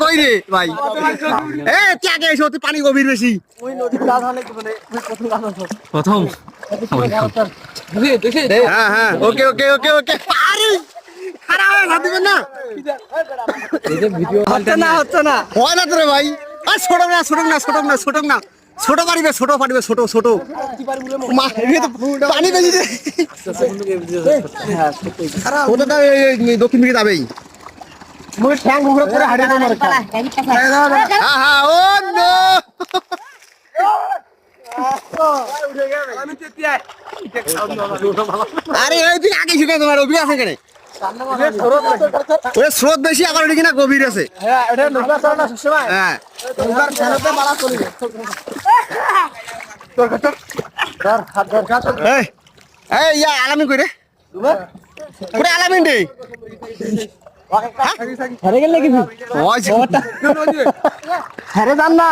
কই রে ভাই এ ত্যাগে এসো তুই পানি গভীর বেশি প্রথম হ্যাঁ হ্যাঁ ওকে ওকে ওকে ওকে আরে খারাপ হয়ে না দিবেন না হচ্ছে না হয় না তো রে ভাই আর ছোট না ছোট না ছোট না ছোট না ছোট পারিবে ছোট ছোট পানি বেশি রে ওটা দক্ষিণ দিকে যাবেই মুই ঠ্যাং ঘুরে পুরো হাড়ে মার হ্যাঁ হ্যাঁ ও নো আরে এই দিন আগে শিখে তোমার অভি আছে কেন ওরে স্রোত বেশি আবার ওদিকে না গভীর আছে হ্যাঁ এটা নৌকা চালানো সবসময় হ্যাঁ নৌকার ফেরতে মারা চলে যায় তোর এই এই ইয়া আলামিন কই রে পুরো আলামিন রে হ্যাঁ গেল নাকি ওই হ্যাঁ জান না